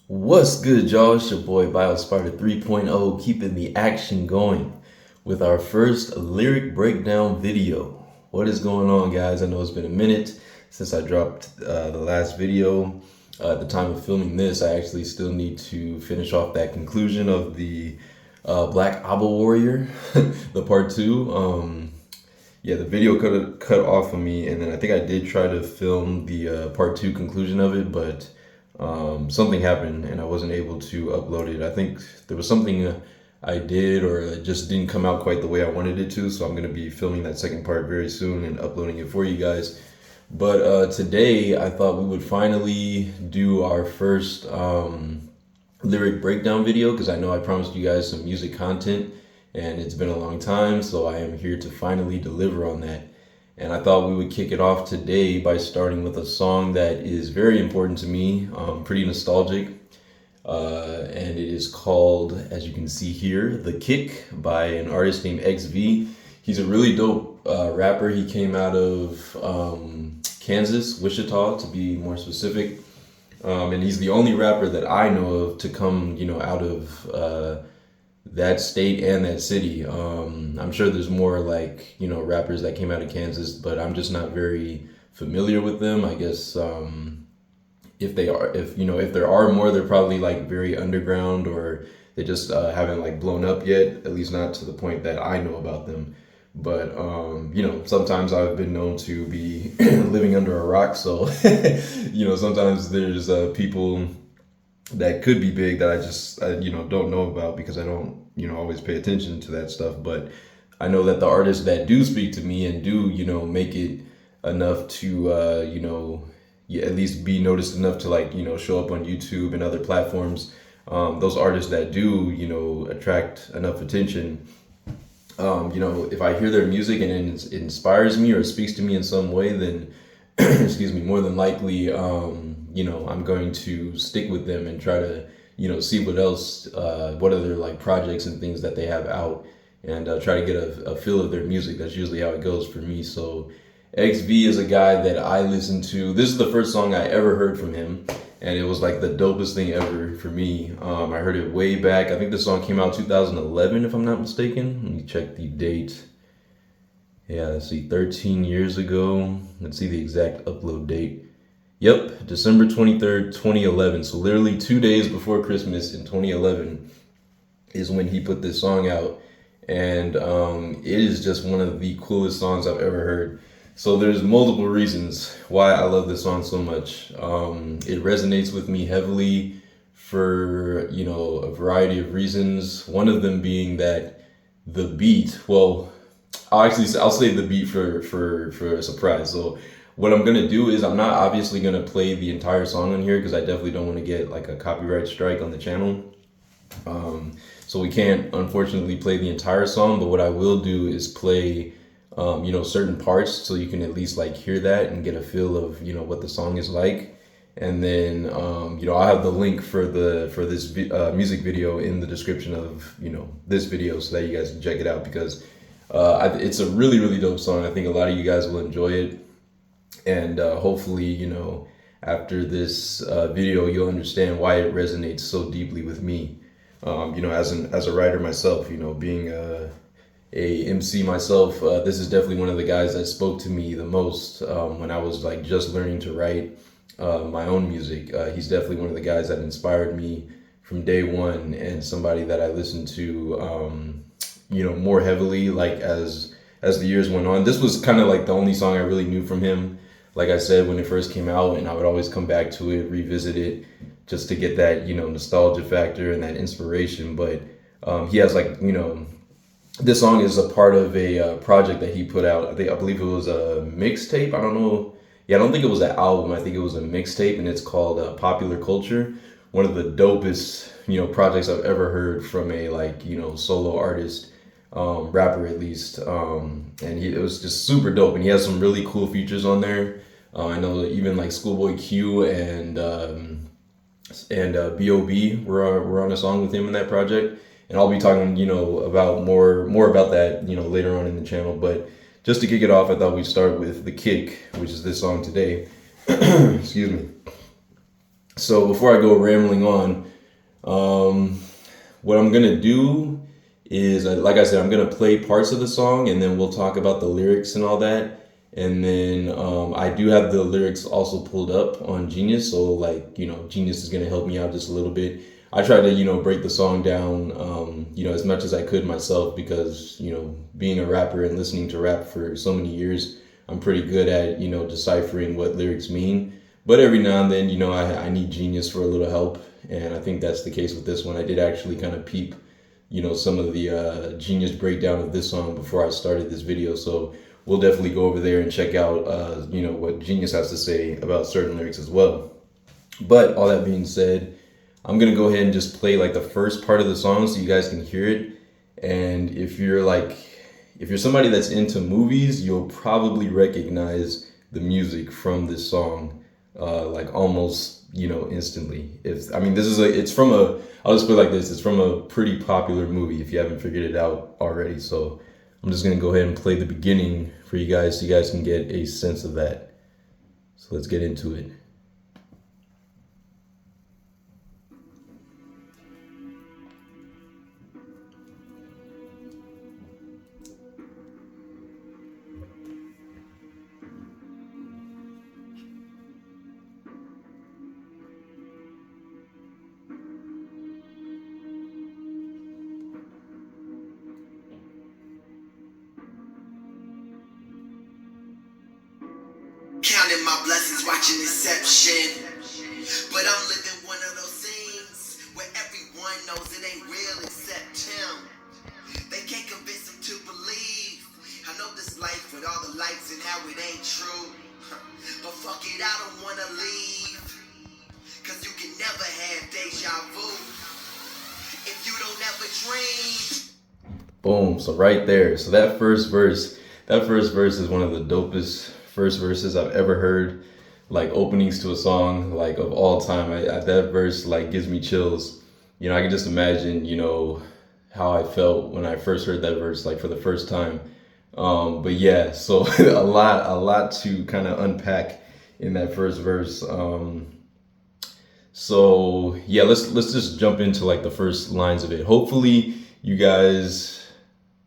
What's good, y'all? It's your boy BioSparta 3.0, keeping the action going with our first lyric breakdown video. What is going on, guys? I know it's been a minute since I dropped the last video. At the time of filming this, I actually still need to finish off that conclusion of the Black Abba Warrior, the part two. Yeah, the video cut off of me, and then I think I did try to film the part two conclusion of it, but something happened and I wasn't able to upload it. I think there was something I did, or it just didn't come out quite the way I wanted it to. So I'm going to be filming that second part very soon and uploading it for you guys. But today I thought we would finally do our first lyric breakdown video, because I know I promised you guys some music content and it's been a long time. So I am here to finally deliver on that. And I thought we would kick it off today by starting with a song that is very important to me, pretty nostalgic. And it is called, as you can see here, The Kick by an artist named XV. He's a really dope rapper. He came out of Kansas, Wichita to be more specific. And he's the only rapper that I know of to come, out of that state and that city. I'm sure there's more rappers that came out of Kansas, but I'm just not very familiar with them. I guess if there are more, they're probably very underground, or they just haven't blown up yet, at least not to the point that I know about them. But sometimes I've been known to be living under a rock, so sometimes there's people that could be big that I just don't know about, because I don't always pay attention to that stuff. But I know that the artists that do speak to me and do make it enough to at least be noticed enough to show up on YouTube and other platforms, those artists that do attract enough attention, if I hear their music and it inspires me or speaks to me in some way, then excuse me, more than likely I'm going to stick with them and try to see what else, what other projects and things that they have out, and try to get a feel of their music. That's usually how it goes for me. So XV is a guy that I listen to. This is the first song I ever heard from him, and it was the dopest thing ever for me. I heard it way back. I think the song came out 2011, if I'm not mistaken. Let me check the date. Yeah, let's see, 13 years ago. Let's see the exact upload date. Yep, December 23rd, 2011. So literally 2 days before Christmas in 2011 is when he put this song out. And it is just one of the coolest songs I've ever heard. So there's multiple reasons why I love this song so much. It resonates with me heavily for, a variety of reasons. One of them being that the beat, well, I'll say the beat for a surprise. So what I'm gonna do is, I'm not obviously gonna play the entire song on here, because I definitely don't want to get a copyright strike on the channel. So we can't unfortunately play the entire song, but what I will do is play certain parts, so you can at least hear that and get a feel of what the song is like. And then I'll have the link for this music video in the description of this video, so that you guys can check it out, because it's a really, really dope song. I think a lot of you guys will enjoy it, and hopefully after this video you'll understand why it resonates so deeply with me. As a writer myself, being a MC myself, this is definitely one of the guys that spoke to me the most when I was just learning to write my own music. He's definitely one of the guys that inspired me from day one, and somebody that I listened to more heavily as the years went on. This was kind of the only song I really knew from him, like I said, when it first came out, and I would always come back to it, revisit it, just to get that nostalgia factor and that inspiration. But he has this song is a part of a project that he put out. I believe it was a mixtape. I don't know. Yeah, I don't think it was an album. I think it was a mixtape, and it's called Popular Culture. One of the dopest projects I've ever heard from a solo artist, rapper at least. And it was just super dope, and he has some really cool features on there. I know that even Schoolboy Q and B.O.B. were on a song with him in that project. And I'll be talking, about more about that, later on in the channel. But just to kick it off, I thought we'd start with The Kick, which is this song today. Excuse me. So before I go rambling on, what I'm gonna do is, like I said, I'm gonna play parts of the song, and then we'll talk about the lyrics and all that. And then I do have the lyrics also pulled up on Genius, so like Genius is gonna help me out just a little bit. I tried to break the song down as much as I could myself, because being a rapper and listening to rap for so many years, I'm pretty good at deciphering what lyrics mean. But every now and then, I need Genius for a little help, and I think that's the case with this one. I did actually kind of peep some of the Genius breakdown of this song before I started this video. So we'll definitely go over there and check out, what Genius has to say about certain lyrics as well. But all that being said, I'm going to go ahead and just play like the first part of the song so you guys can hear it. And if you're somebody that's into movies, you'll probably recognize the music from this song, like almost instantly. I'll just put it like this: it's from a pretty popular movie if you haven't figured it out already. So I'm just gonna go ahead and play the beginning for you guys so you guys can get a sense of that. So let's get into it. Counting my blessings, watching Inception. But I'm living one of those scenes where everyone knows it ain't real except him. They can't convince him to believe. I know this life with all the lights and how it ain't true. But fuck it, I don't wanna leave. Cause you can never have deja vu if you don't ever dream. Boom. So right there. So that first verse is one of the dopest first verses I've ever heard, like openings to a song, like of all time. That verse like gives me chills. I can just imagine, how I felt when I first heard that verse, like for the first time. But yeah, so a lot to kind of unpack in that first verse. So yeah, let's just jump into like the first lines of it. Hopefully you guys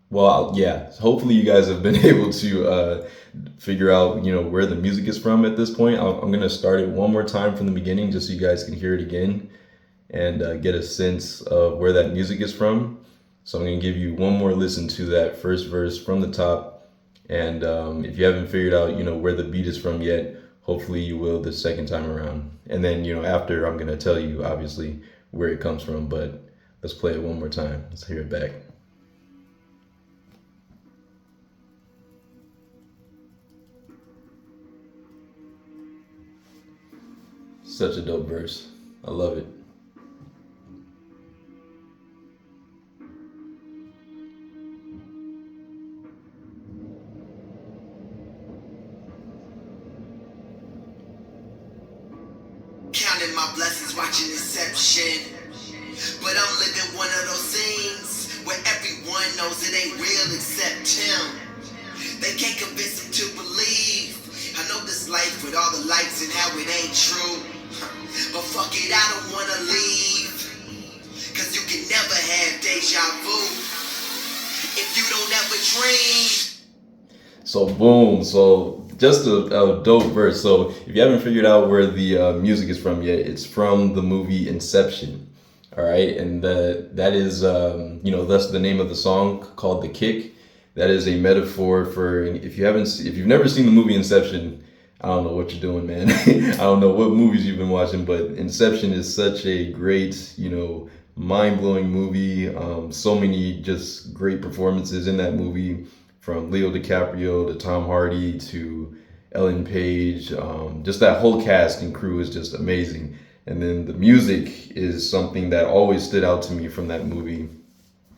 have been able to figure out where the music is from at this point. I'm gonna start it one more time from the beginning just so you guys can hear it again and get a sense of where that music is from. So I'm gonna give you one more listen to that first verse from the top, and if you haven't figured out where the beat is from yet, hopefully you will the second time around. And then after, I'm gonna tell you obviously where it comes from. But let's play it one more time. Let's hear it back. Such a dope verse. I love it. Counting my blessings, watching Inception. But I'm living one of those scenes where everyone knows it ain't real except him. They can't convince him to believe. I know this life with all the lights and how it ain't true. But fuck it, I don't wanna leave. Cause you can never have deja vu if you don't ever dream. So boom, so just a dope verse. So if you haven't figured out where the music is from yet, it's from the movie Inception. All right, and that is that's the name of the song, called The Kick. That is a metaphor for, if you've never seen the movie Inception, I don't know what you're doing, man. I don't know what movies you've been watching, but Inception is such a great, mind-blowing movie. So many just great performances in that movie, from Leo DiCaprio to Tom Hardy to Ellen Page. Just that whole cast and crew is just amazing. And then the music is something that always stood out to me from that movie,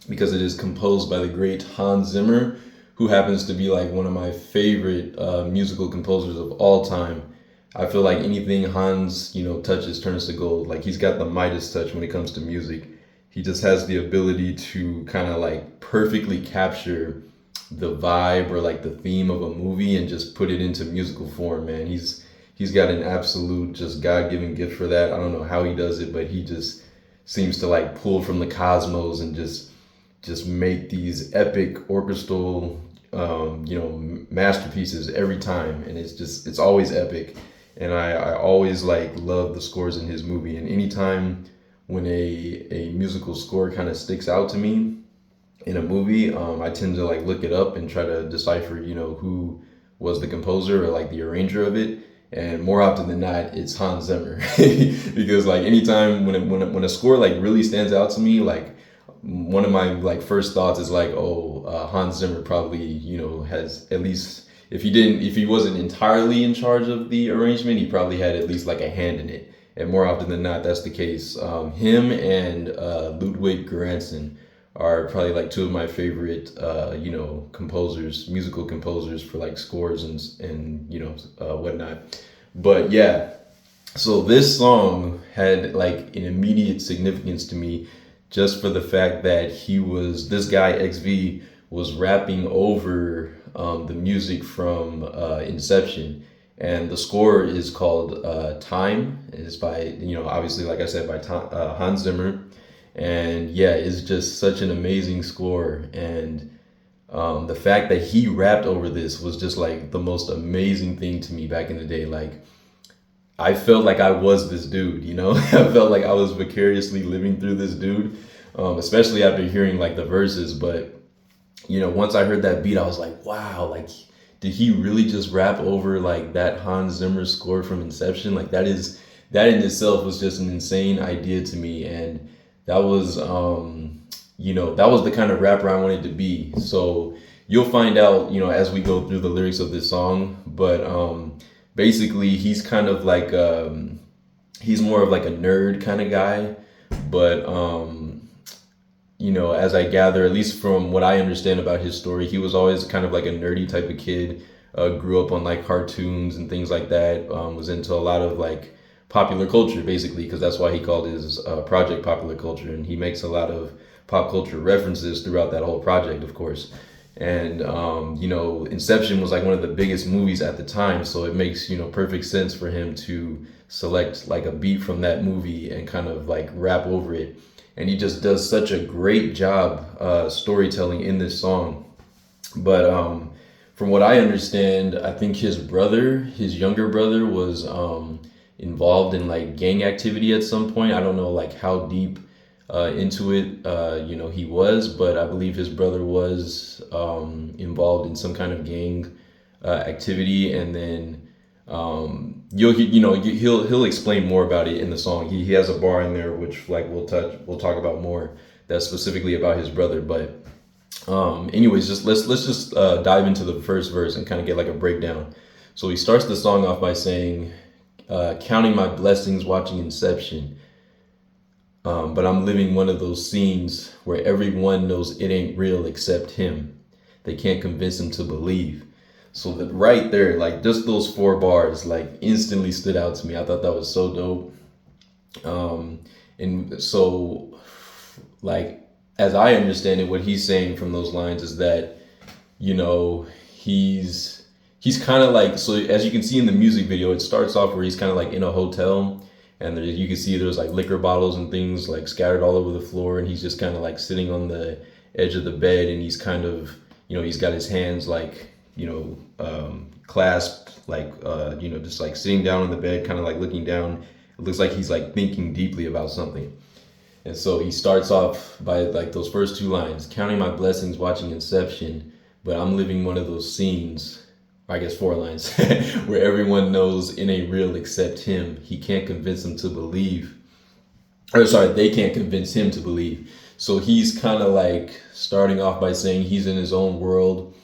because it is composed by the great Hans Zimmer, who happens to be like one of my favorite musical composers of all time. I feel like anything Hans, touches turns to gold. Like, he's got the Midas touch when it comes to music. He just has the ability to kind of like perfectly capture the vibe or like the theme of a movie and just put it into musical form, man. He's he's got an absolute just God-given gift for that. I don't know how he does it, but he just seems to like pull from the cosmos and just make these epic orchestral masterpieces every time, and it's always epic. And I always like love the scores in his movie, and anytime when a musical score kind of sticks out to me in a movie, I tend to like look it up and try to decipher, who was the composer or like the arranger of it. And more often than not, it's Hans Zimmer. Because like anytime when a score like really stands out to me, like one of my like first thoughts is like, oh, Hans Zimmer probably, has at least, if he wasn't entirely in charge of the arrangement, he probably had at least like a hand in it. And more often than not, that's the case. Him and Ludwig Göransson are probably like two of my favorite, composers, musical composers for like scores and whatnot. But yeah, so this song had like an immediate significance to me just for the fact that this guy XV was rapping over the music from Inception. And the score is called Time. It's by, obviously, like I said, by Hans Zimmer. And yeah, it's just such an amazing score. And the fact that he rapped over this was just like the most amazing thing to me back in the day. Like, I felt like I was this dude, I felt like I was vicariously living through this dude, especially after hearing like the verses. But, once I heard that beat, I was like, wow, like, did he really just rap over like that Hans Zimmer score from Inception? Like that in itself was just an insane idea to me. And that was, that was the kind of rapper I wanted to be. So you'll find out, as we go through the lyrics of this song. But basically, he's kind of like, he's more of like a nerd kind of guy. But, as I gather, at least from what I understand about his story, he was always kind of like a nerdy type of kid. Grew up on like cartoons and things like that. Was into a lot of like popular culture, basically, because that's why he called his project Popular Culture. And he makes a lot of pop culture references throughout that whole project, of course. And, Inception was like one of the biggest movies at the time. So it makes, perfect sense for him to select like a beat from that movie and kind of like rap over it. And he just does such a great job storytelling in this song. But from what I understand, I think his younger brother was involved in like gang activity at some point. I don't know like how deep into it he was, but I believe his brother was involved in some kind of gang activity. And then he'll explain more about it in the song. He has a bar in there which like we'll talk about more, that's specifically about his brother. But anyways, let's just dive into the first verse and kind of get like a breakdown. So he starts the song off by saying, counting my blessings watching Inception, but I'm living one of those scenes where everyone knows it ain't real except him. They can't convince him to believe. So that right there, like just those 4 bars, like instantly stood out to me. I thought that was so dope. And so, like, as I understand it, what he's saying from those lines is that, he's kind of like, so as you can see in the music video, it starts off where he's kind of like in a hotel, and you can see there's like liquor bottles and things like scattered all over the floor, and he's just kind of like sitting on the edge of the bed, and he's kind of, he's got his hands like, clasped, like, just like sitting down on the bed, kind of like looking down. It looks like he's like thinking deeply about something. And so he starts off by like those first 2 lines, counting my blessings watching Inception, but I'm living one of those scenes, I guess 4 lines, where everyone knows it ain't real except him. He can't convince them to believe. They can't convince him to believe. So he's kind of like starting off by saying he's in his own world,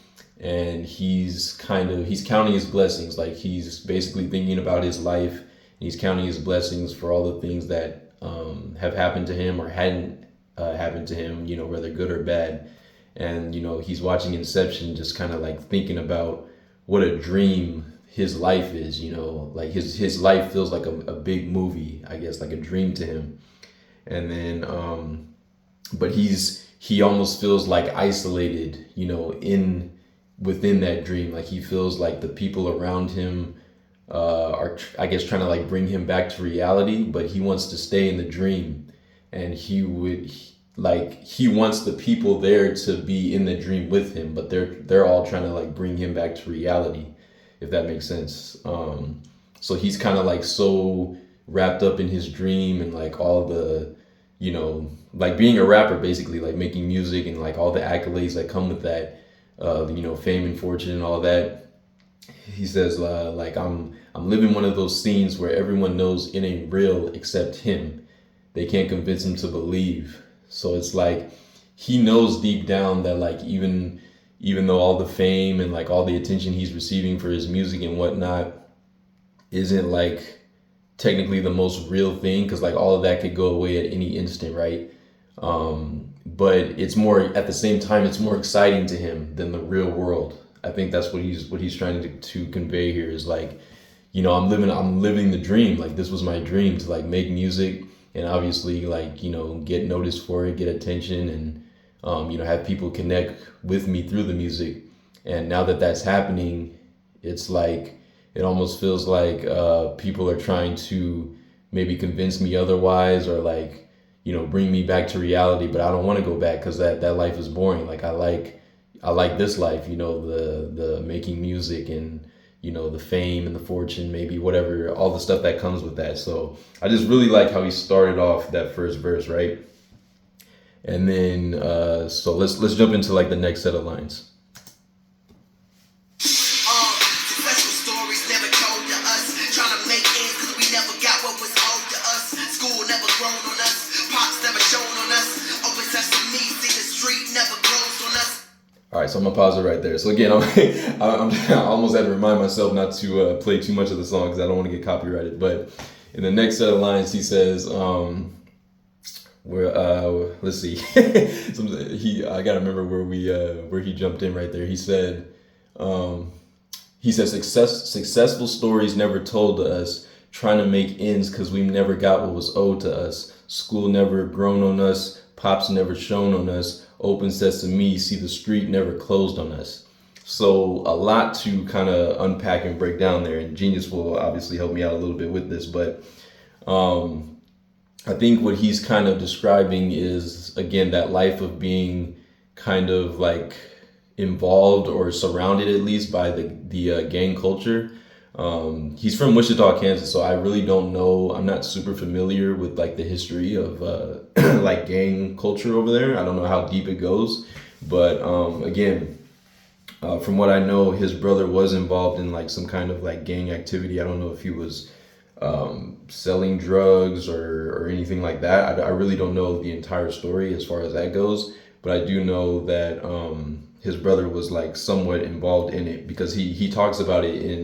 and he's counting his blessings. Like he's basically thinking about his life, and he's counting his blessings for all the things that have happened to him or hadn't happened to him, whether good or bad. And, he's watching Inception, just kind of like thinking about what a dream his life is, like his life feels like a big movie, I guess, like a dream to him. And then, but he almost feels like isolated, within that dream. Like he feels like the people around him are, I guess, trying to like bring him back to reality, but he wants to stay in the dream, and he wants the people there to be in the dream with him, but they're all trying to like bring him back to reality, if that makes sense. So he's kind of like so wrapped up in his dream and like all the, like being a rapper, basically like making music and like all the accolades that come with that, fame and fortune and all that. He says, like, I'm living one of those scenes where everyone knows it ain't real except him. They can't convince him to believe. So it's like he knows deep down that like even though all the fame and like all the attention he's receiving for his music and whatnot isn't like technically the most real thing, because like all of that could go away at any instant, right? But it's more, at the same time, it's more exciting to him than the real world. I think that's what he's trying to convey here is like, I'm living the dream. Like this was my dream to like make music and obviously like, get noticed for it, get attention, and have people connect with me through the music. And now that that's happening, it's like it almost feels like people are trying to maybe convince me otherwise, or like, bring me back to reality. But I don't want to go back because that life is boring. Like I like this life, the making music and the fame and the fortune, maybe whatever, all the stuff that comes with that. So I just really like how he started off that first verse, right? And then so let's jump into like the next set of lines. Successful stories never told to us. Trying to make ends because we never got what was owed to us. School never grown on us. Pops never shown on us. Open sesame, see the street never closed on us. All right, so I'm gonna pause it right there. So again, I almost had to remind myself not to play too much of the song because I don't want to get copyrighted. But in the next set of lines, he says, let's see, I gotta remember where he jumped in right there. He said, successful stories never told to us, trying to make ends because we never got what was owed to us. School never grown on us, pops never shown on us. Open sesame, see the street never closed on us. So a lot to kind of unpack and break down there, and Genius will obviously help me out a little bit with this. But I think what he's kind of describing is, again, that life of being kind of like involved or surrounded at least by the gang culture. He's from Wichita, Kansas, so I really don't know. I'm not super familiar with like the history of like gang culture over there. I don't know how deep it goes, but again, from what I know, his brother was involved in like some kind of like gang activity. I don't know if he was selling drugs or anything like that. I really don't know the entire story as far as that goes, but I do know that his brother was like somewhat involved in it, because he talks about it in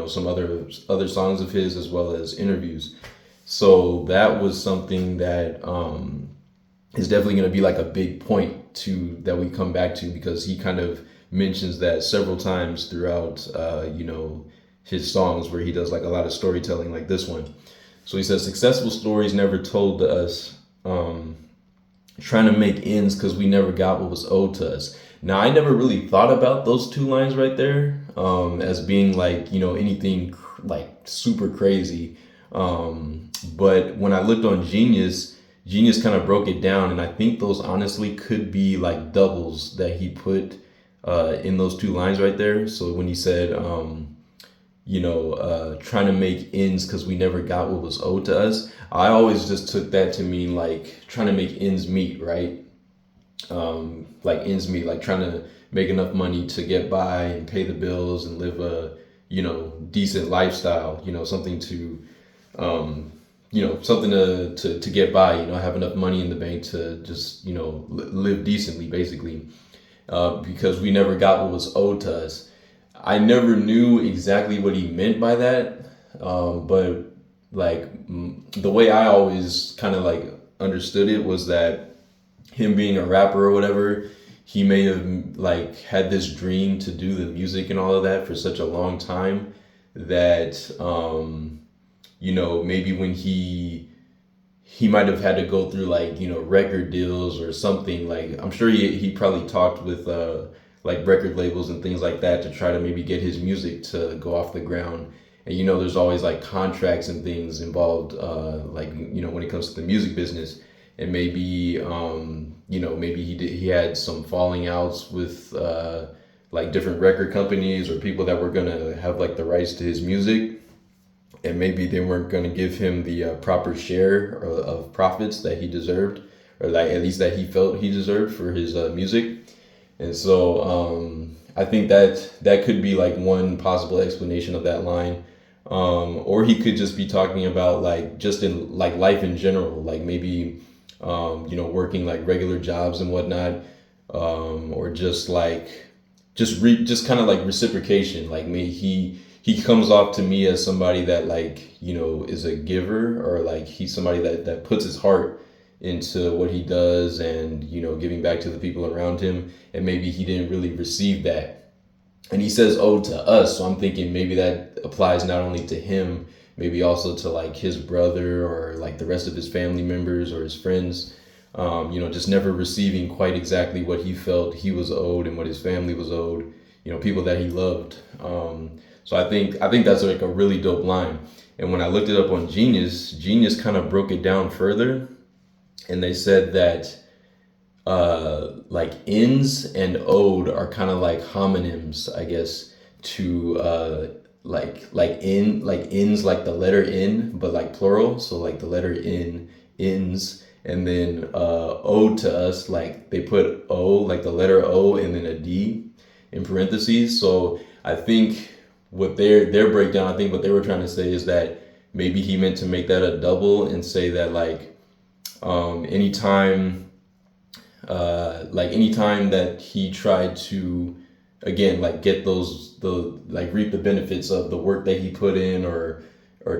some other songs of his as well as interviews. So that was something that is definitely going to be like a big point that we come back to, because he kind of mentions that several times throughout his songs, where he does like a lot of storytelling like this one. So he says, successful stories never told to us, trying to make ends because we never got what was owed to us. Now, I never really thought about those two lines right there as being like, anything like super crazy. But when I looked on Genius kind of broke it down, and I think those honestly could be like doubles that he put in those two lines right there. So when he said, trying to make ends because we never got what was owed to us, I always just took that to mean like trying to make ends meet, right? Like ends meet, like trying to make enough money to get by and pay the bills and live a, decent lifestyle, something to, something to get by, have enough money in the bank to just, live decently, basically, because we never got what was owed to us. I never knew exactly what he meant by that. But like the way I always kind of like understood it was that him being a rapper or whatever, he may have like had this dream to do the music and all of that for such a long time that, maybe when he might have had to go through like, record deals or something. Like I'm sure he probably talked with like record labels and things like that to try to maybe get his music to go off the ground. And there's always like contracts and things involved, like when it comes to the music business. And maybe maybe he had some falling outs with like different record companies or people that were gonna have like the rights to his music, and maybe they weren't gonna give him the proper share of profits that he deserved, or like at least that he felt he deserved for his music. And so I think that could be like one possible explanation of that line. Or he could just be talking about like just in like life in general, like maybe working like regular jobs and whatnot, or just like just kind of like reciprocation. Like me, he comes off to me as somebody that like is a giver, or like he's somebody that puts his heart into what he does, and giving back to the people around him. And maybe he didn't really receive that, and he says owed to us, so I'm thinking maybe that applies not only to him, maybe also to like his brother or like the rest of his family members or his friends, just never receiving quite exactly what he felt he was owed and what his family was owed, people that he loved. So I think that's like a really dope line. And when I looked it up on Genius kind of broke it down further, and they said that like ins and ode are kind of like homonyms, I guess, to like ins, like the letter N, but like plural. So like the letter N, ins, and then ode to us, like they put O, like the letter O, and then a D in parentheses. So I think what their breakdown, I think what they were trying to say is that maybe he meant to make that a double and say that like anytime that he tried to, again, like get reap the benefits of the work that he put in, or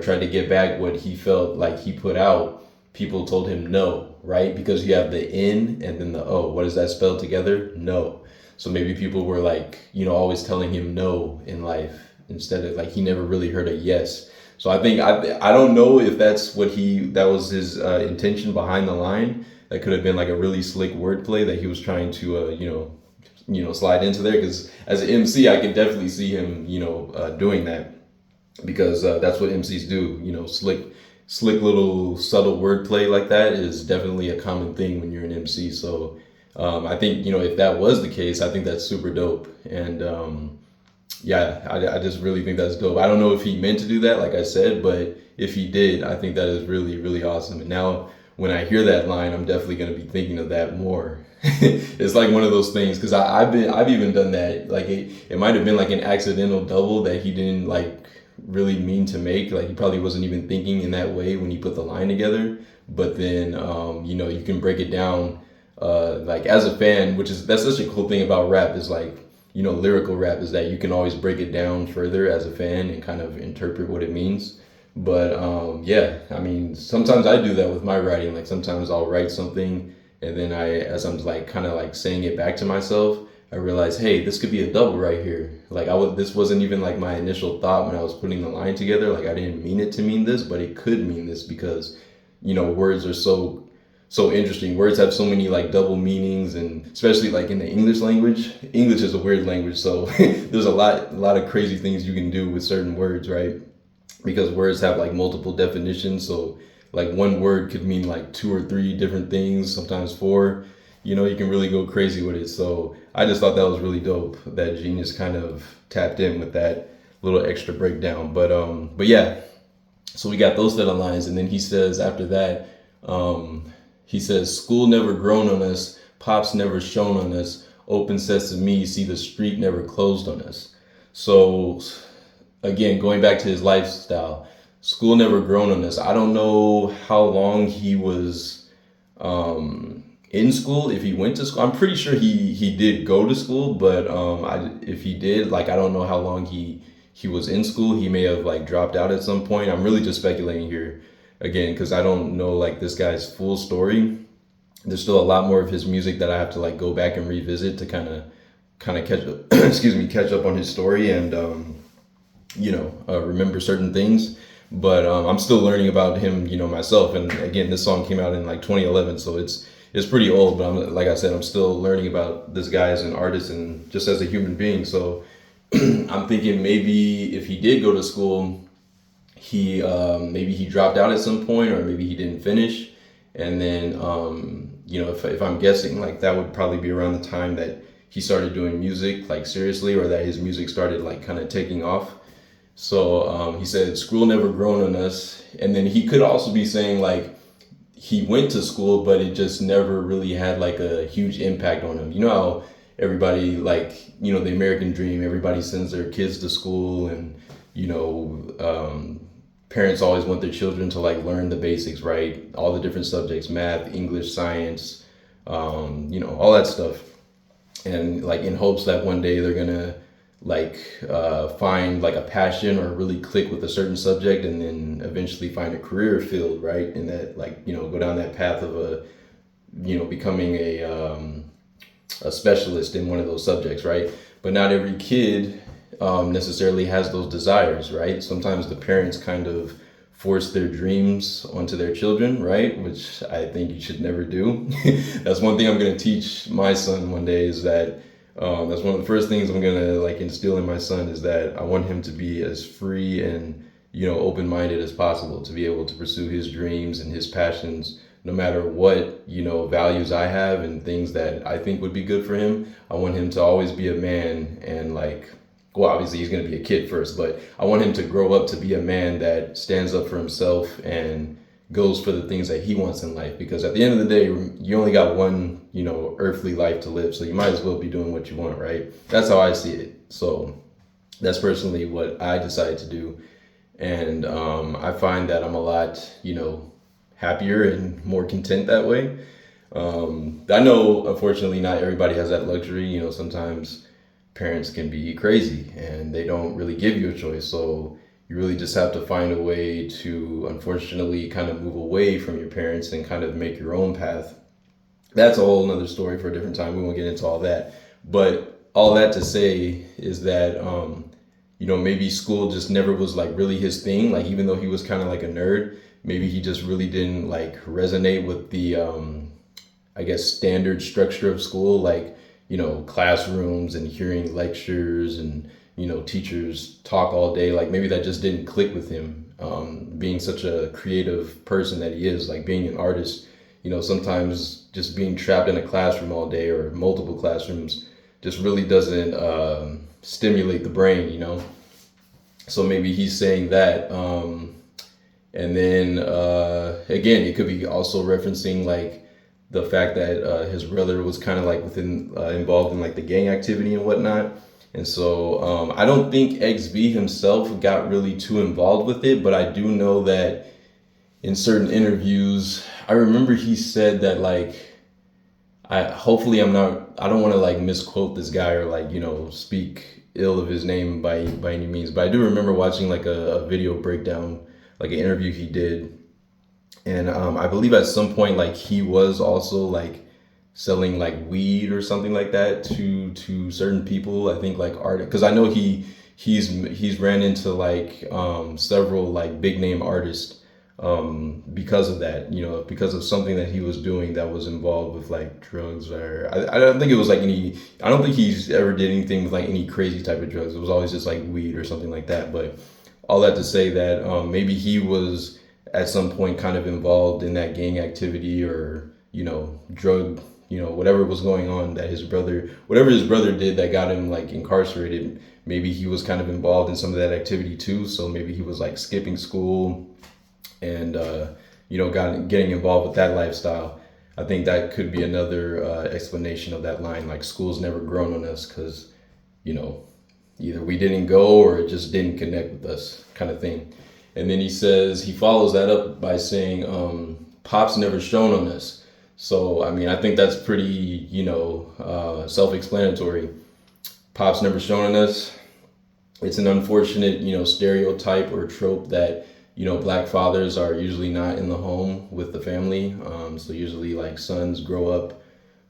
tried to get back what he felt like he put out, people told him no, right? Because you have the N and then the O. What does that spell together? No. So maybe people were like, always telling him no in life, instead of like he never really heard a yes. So I think I don't know if that's that was his intention behind the line. That could have been like a really slick wordplay that he was trying to slide into there. Because as an MC, I could definitely see him doing that, because that's what MCs do. Slick little subtle wordplay like that is definitely a common thing when you're an MC. So I think if that was the case, I think that's super dope. And I just really think that's dope. I don't know if he meant to do that, like I said, but if he did, I think that is really, really awesome. And now when I hear that line, I'm definitely going to be thinking of that more. It's like one of those things, because I've even done that. Like it might have been like an accidental double that he didn't like really mean to make. Like he probably wasn't even thinking in that way when he put the line together. But then you can break it down like as a fan, that's such a cool thing about rap, is like lyrical rap, is that you can always break it down further as a fan and kind of interpret what it means. But I mean, sometimes I do that with my writing. Like sometimes I'll write something, and then as I'm like kind of like saying it back to myself, I realize, hey, this could be a double right here. Like this wasn't even like my initial thought when I was putting the line together. Like I didn't mean it to mean this, but it could mean this, because words are so interesting. Words have so many like double meanings, and especially like in the English language. English is a weird language, so there's a lot of crazy things you can do with certain words, right? Because words have like multiple definitions. So like one word could mean like 2 or 3 different things, sometimes 4. You can really go crazy with it. So I just thought that was really dope that Genius kind of tapped in with that little extra breakdown. But yeah, so we got those set of lines, and then he says after that, he says, school never grown on us, pops never shone on us, open sesame, see the street never closed on us. So again, going back to his lifestyle, school never grown on us. I don't know how long he was in school, if he went to school. I'm pretty sure he did go to school, but if he did, like I don't know how long he was in school. He may have like dropped out at some point. I'm really just speculating here, again, because I don't know like this guy's full story. There's still a lot more of his music that I have to like go back and revisit to kind of catch up catch up on his story, and remember certain things. But I'm still learning about him, myself. And again, this song came out in like 2011, so it's pretty old. But like I said, I'm still learning about this guy as an artist and just as a human being. So I'm thinking maybe if he did go to school, he maybe he dropped out at some point, or maybe he didn't finish. And then if I'm guessing, like that would probably be around the time that he started doing music like seriously, or that his music started like kind of taking off. So he said school never grown on us. And then he could also be saying like he went to school, but it just never really had like a huge impact on him. You know how everybody, like, the American dream, everybody sends their kids to school, and parents always want their children to like learn the basics, right? All the different subjects, math, English, science, all that stuff. And like in hopes that one day they're gonna like find like a passion or really click with a certain subject, and then eventually find a career field, right? And that like, go down that path of becoming a specialist in one of those subjects, right? But not every kid necessarily has those desires, right? Sometimes the parents kind of force their dreams onto their children, right? Which I think you should never do. That's one thing I'm going to teach my son one day, is that that's one of the first things I'm going to like instill in my son, is that I want him to be as free and, open-minded as possible, to be able to pursue his dreams and his passions, no matter what, values I have and things that I think would be good for him. I want him to always be a man, and like, well, obviously he's going to be a kid first, but I want him to grow up to be a man that stands up for himself and goes for the things that he wants in life. Because at the end of the day, you only got one, earthly life to live. So you might as well be doing what you want, right? That's how I see it. So that's personally what I decided to do. And I find that I'm a lot, happier and more content that way. I know, unfortunately, not everybody has that luxury. Sometimes parents can be crazy and they don't really give you a choice. So you really just have to find a way to, unfortunately, kind of move away from your parents and kind of make your own path. That's a whole nother story for a different time. We won't get into all that. But all that to say is that, maybe school just never was like really his thing. Like, even though he was kind of like a nerd, maybe he just really didn't like resonate with the, I guess, standard structure of school. Like, classrooms and hearing lectures and, teachers talk all day. Like, maybe that just didn't click with him. Being such a creative person that he is, like being an artist, sometimes just being trapped in a classroom all day, or multiple classrooms, just really doesn't stimulate the brain. So maybe he's saying that. And then again, it could be also referencing like the fact that his brother was kind of like involved in like the gang activity and whatnot. And so I don't think XV himself got really too involved with it, but I do know that in certain interviews, I remember he said that like, I don't want to like misquote this guy or like, speak ill of his name by any means, but I do remember watching like a video breakdown, like an interview he did. And I believe at some point, like he was also like selling like weed or something like that to certain people. I think like art, because I know he's ran into like several like big name artists because of that, because of something that he was doing that was involved with like drugs, or I don't think it was like I don't think he's ever did anything with like any crazy type of drugs. It was always just like weed or something like that. But all that to say that maybe he was at some point kind of involved in that gang activity, or drug, whatever was going on, that whatever his brother did that got him like incarcerated, maybe he was kind of involved in some of that activity too. So maybe he was like skipping school and getting involved with that lifestyle. I think that could be another explanation of that line, like school's never grown on us, because either we didn't go or it just didn't connect with us, kind of thing. And then he follows that up by saying, Pop's never shone on us. So, I mean, I think that's pretty, self-explanatory. Pop's never shone on us. It's an unfortunate, stereotype or trope that, Black fathers are usually not in the home with the family. So usually like sons grow up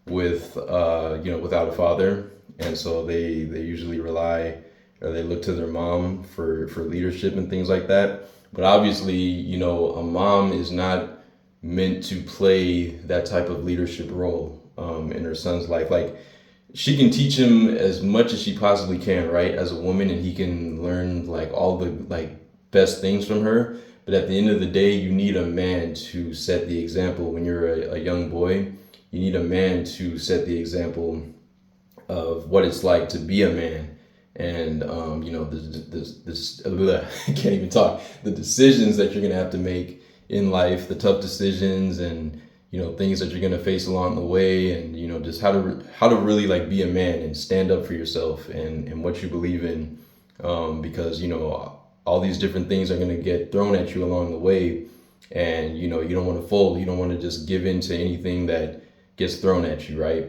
with, without a father. And so they usually rely, or they look to their mom for leadership and things like that. But obviously, a mom is not meant to play that type of leadership role in her son's life. Like, she can teach him as much as she possibly can, right, as a woman, and he can learn like all the like best things from her. But at the end of the day, you need a man to set the example. When you're a young boy, you need a man to set the example of what it's like to be a man. And you know, I can't even talk. The decisions that you're gonna have to make in life, the tough decisions, and you know, things that you're gonna face along the way, and you know, just how to really like be a man and stand up for yourself and what you believe in, because you know, all these different things are gonna get thrown at you along the way, and you know, you don't want to fold. You don't want to just give in to anything that gets thrown at you, right?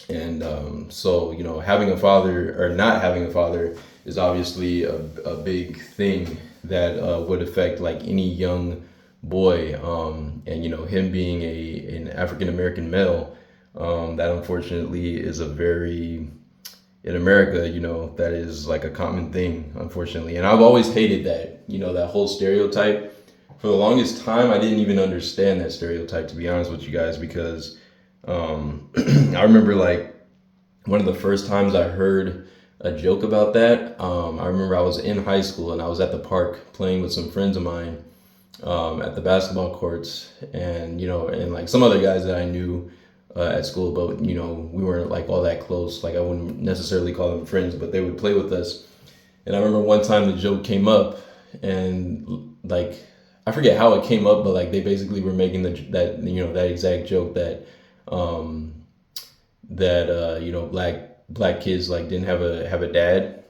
And so, you know, having a father or not having a father is obviously a big thing that would affect like any young boy. And, you know, him being an African American male, that unfortunately is in America, you know, that is like a common thing, unfortunately. And I've always hated that, you know, that whole stereotype. For the longest time, I didn't even understand that stereotype, to be honest with you guys, because I remember like one of the first times I heard a joke about that. I remember I was in high school and I was at the park playing with some friends of mine at the basketball courts, and you know, and like some other guys that I knew at school, but you know, we weren't like all that close. Like I wouldn't necessarily call them friends, but they would play with us. And I remember one time the joke came up, and like I forget how it came up, but like they basically were making that exact joke that you know, black kids like didn't have a dad.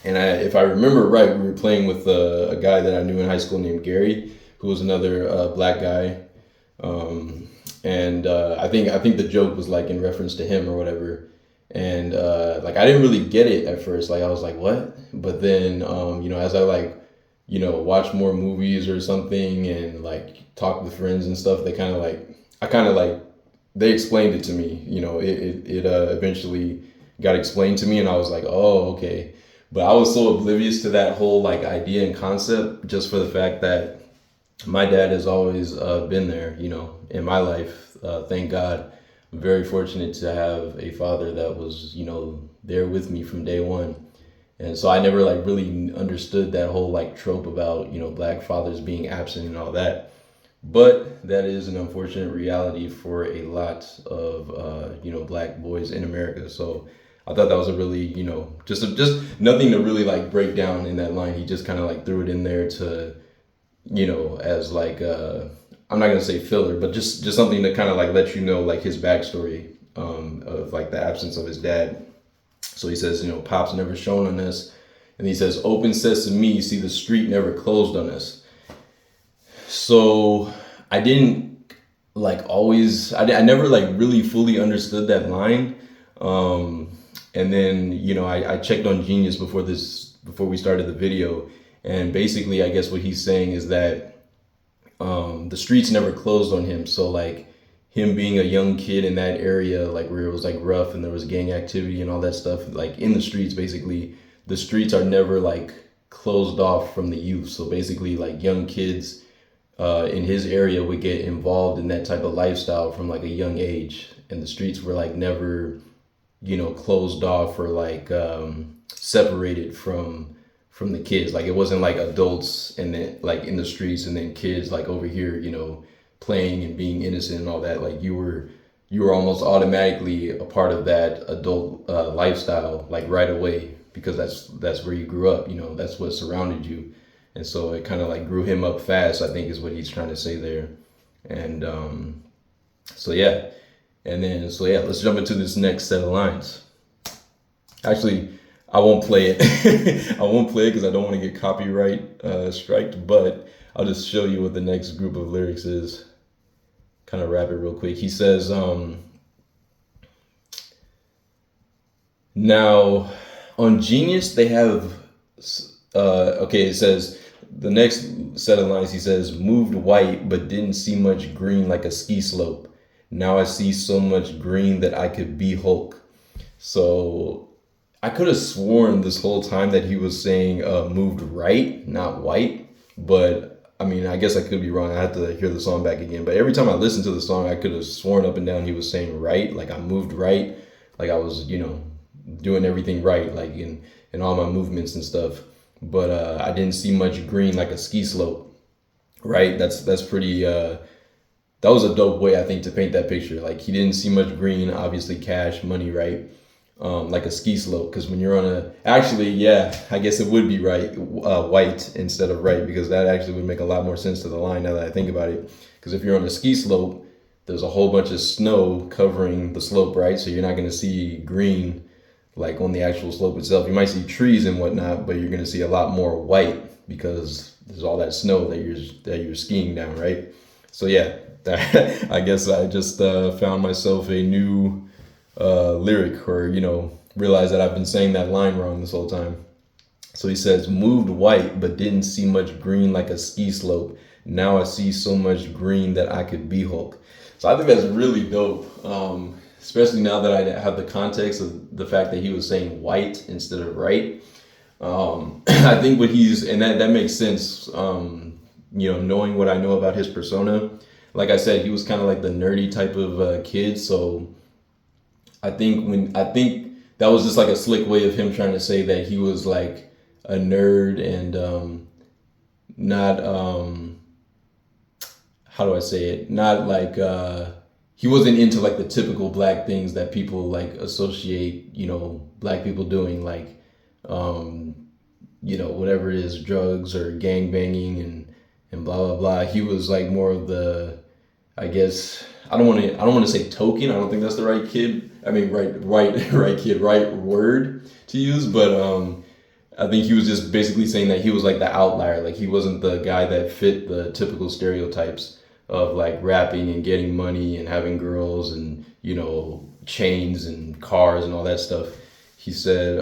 And if I remember right, we were playing with a guy that I knew in high school named Gary, who was another black guy. And I think the joke was like in reference to him or whatever. And like I didn't really get it at first. Like I was like, what? But then you know, as I like, you know, watch more movies or something and like talk with friends and stuff, they explained it to me. You know, it eventually got explained to me, and I was like, oh, okay. But I was so oblivious to that whole like idea and concept, just for the fact that my dad has always been there, you know, in my life. Thank God. I'm very fortunate to have a father that was, you know, there with me from day one. And so I never like really understood that whole like trope about, you know, black fathers being absent and all that. But that is an unfortunate reality for a lot of, you know, black boys in America. So I thought that was a really, you know, just nothing to really like break down in that line. He just kind of like threw it in there to, you know, as like, I'm not going to say filler, but just something to kind of like let you know like his backstory of like the absence of his dad. So he says, you know, Pop's never shone on us. And he says, open sesame, see the street never closed on us. So I didn't like I never like really fully understood that line. And then, you know, I checked on Genius before we started the video. And basically, I guess what he's saying is that the streets never closed on him. So like him being a young kid in that area, like where it was like rough and there was gang activity and all that stuff, like in the streets, basically, the streets are never like closed off from the youth. So basically like young kids in his area would get involved in that type of lifestyle from like a young age, and the streets were like never, you know, closed off or like separated from the kids. Like it wasn't like adults and then like in the streets and then kids like over here, you know, playing and being innocent and all that. Like you were almost automatically a part of that adult lifestyle like right away, because that's where you grew up, you know, that's what surrounded you. And so it kind of like grew him up fast, I think is what he's trying to say there. And so yeah, let's jump into this next set of lines. Actually, I won't play it. I won't play it because I don't want to get copyright striked, but I'll just show you what the next group of lyrics is. Kind of wrap it real quick. He says, now on Genius, they have, it says, the next set of lines, he says, moved white, but didn't see much green like a ski slope. Now I see so much green that I could be Hulk. So I could have sworn this whole time that he was saying moved right, not white. But I mean, I guess I could be wrong. I have to hear the song back again. But every time I listened to the song, I could have sworn up and down he was saying right, like I moved right, like I was, you know, doing everything right, like in all my movements and stuff. but I didn't see much green like a ski slope, right? That's pretty. That was a dope way, I think, to paint that picture. Like he didn't see much green, obviously cash, money, right? Like a ski slope, because when you're on actually, yeah, I guess it would be right, white instead of right, because that actually would make a lot more sense to the line now that I think about it. Because if you're on a ski slope, there's a whole bunch of snow covering the slope, right? So you're not going to see green like on the actual slope itself. You might see trees and whatnot, but you're going to see a lot more white because there's all that snow that you're skiing down, right? So yeah, I guess I just found myself a new lyric, or realized that I've been saying that line wrong this whole time. So he says, moved white but didn't see much green like a ski slope. Now I see so much green that I could be Hulk. So I think that's really dope, especially now that I have the context of the fact that he was saying white instead of right. I think and that makes sense, knowing what I know about his persona. Like I said, he was kind of like the nerdy type of kid, so I think that was just like a slick way of him trying to say that he was like a nerd and not how do I say it? Not like he wasn't into like the typical black things that people like associate, black people doing, like whatever it is, drugs or gang banging and blah blah blah. He was like more of the, I guess, I don't want to say token. I don't think that's the right kid. I mean, right kid, right word to use. But I think he was just basically saying that he was like the outlier. Like he wasn't the guy that fit the typical stereotypes of like rapping and getting money and having girls and chains and cars and all that stuff. He said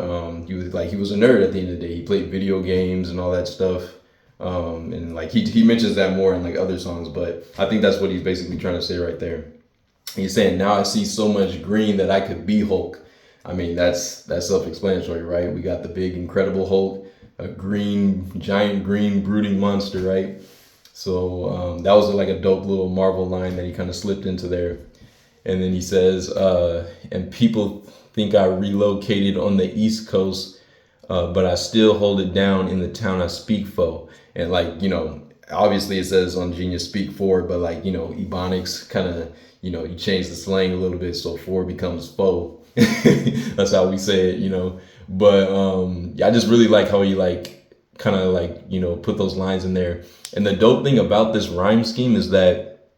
he was a nerd at the end of the day. He played video games and all that stuff. And like he mentions that more in like other songs, but I think that's what he's basically trying to say right there. He's saying, now I see so much green that I could be Hulk. I mean, that's self-explanatory, right? We got the big incredible Hulk, a giant green brooding monster, right? So that was like a dope little Marvel line that he kind of slipped into there. And then he says, and people think I relocated on the East Coast, but I still hold it down in the town I speak for. And like, obviously it says on Genius speak for, but like, Ebonics kind of, you change the slang a little bit, so for becomes foe. That's how we say it, But I just really like how he like kind of like, put those lines in there. And the dope thing about this rhyme scheme is that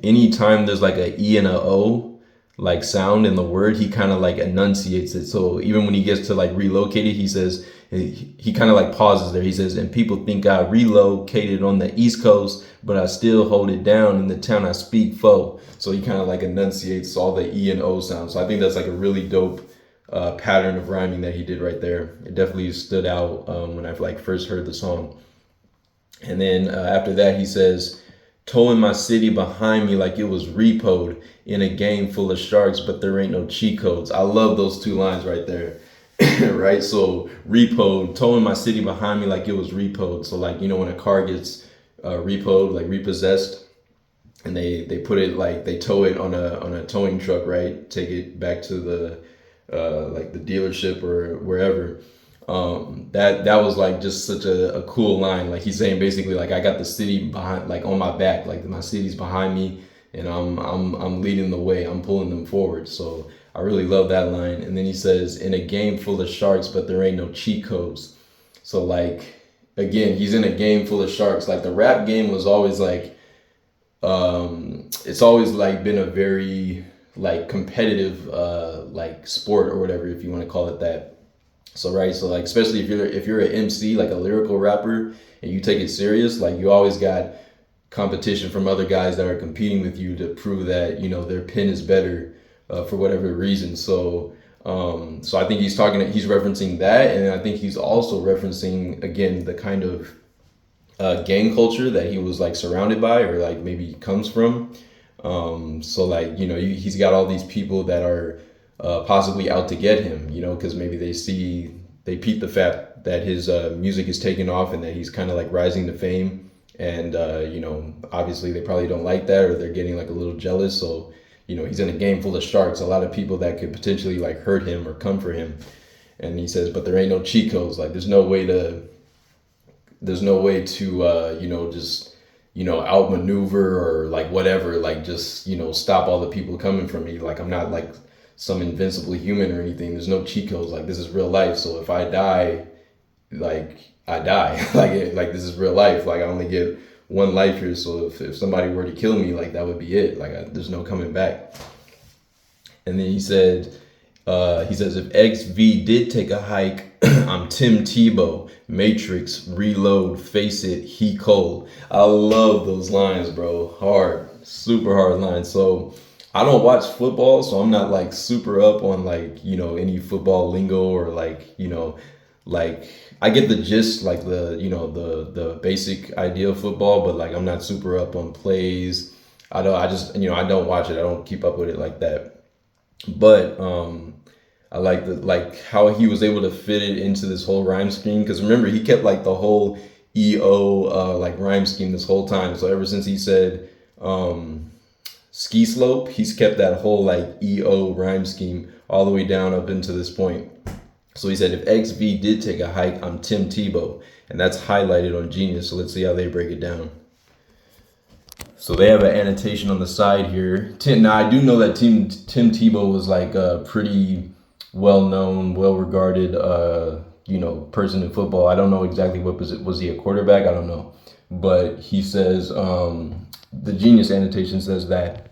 anytime there's like a E and a O like sound in the word, he kind of like enunciates it. So even when he gets to like relocated, he says, he kind of like pauses there. He says, and people think I relocated on the East Coast, but I still hold it down in the town I speak for. So he kind of like enunciates all the E and O sounds. So I think that's like a really dope pattern of rhyming that he did right there. It definitely stood out when I like first heard the song. And then after that, he says, towing my city behind me like it was repoed in a game full of sharks, but there ain't no cheat codes. I love those two lines right there. Right? So repoed, towing my city behind me like it was repoed. So like, when a car gets repoed, like repossessed, and they put it like, they tow it on a towing truck, right? Take it back to the like the dealership or wherever. That was like just such a cool line. Like he's saying basically like, I got the city behind, like on my back, like my city's behind me, and I'm leading the way. I'm pulling them forward. So I really love that line. And then he says, in a game full of sharks, but there ain't no cheat codes. So like, again, he's in a game full of sharks. Like the rap game was always like, it's always like been a very like competitive like sport or whatever, if you want to call it that. So right, so like especially if you're an MC, like a lyrical rapper, and you take it serious, like you always got competition from other guys that are competing with you to prove that their pen is better for whatever reason. So I think he's referencing that, and I think he's also referencing again the kind of gang culture that he was like surrounded by, or like maybe comes from. So like he's got all these people that are possibly out to get him, because maybe they peep the fact that his music is taking off and that he's kind of like rising to fame, and obviously they probably don't like that, or they're getting like a little jealous. So he's in a game full of sharks, a lot of people that could potentially like hurt him or come for him. And he says, but there ain't no cheat codes. Like there's no way to there's no way to just outmaneuver or like whatever, like just stop all the people coming from me. Like I'm not like some invincible human or anything. There's no cheat codes. Like this is real life. So if I die, like I die. like this is real life. Like I only get one life here. So if somebody were to kill me, like that would be it. Like there's no coming back. And then he says if XV did take a hike, I'm Tim Tebow, Matrix, Reload, Face It, He Cold. I love those lines, bro. Hard, super hard lines. So I don't watch football, so I'm not like super up on like, any football lingo or like, like I get the gist, like the basic idea of football, but like I'm not super up on plays. I don't watch it. I don't keep up with it like that. But I like how he was able to fit it into this whole rhyme scheme, because remember he kept like the whole EO like rhyme scheme this whole time. So ever since he said ski slope, he's kept that whole like EO rhyme scheme all the way down up into this point. So he said if XV did take a hike, I'm Tim Tebow, and that's highlighted on Genius. So let's see how they break it down. So they have an annotation on the side here. Now I do know that Tim Tebow was like a pretty well-known, well-regarded, person in football. I don't know exactly what was he a quarterback? I don't know, but he says the Genius annotation says that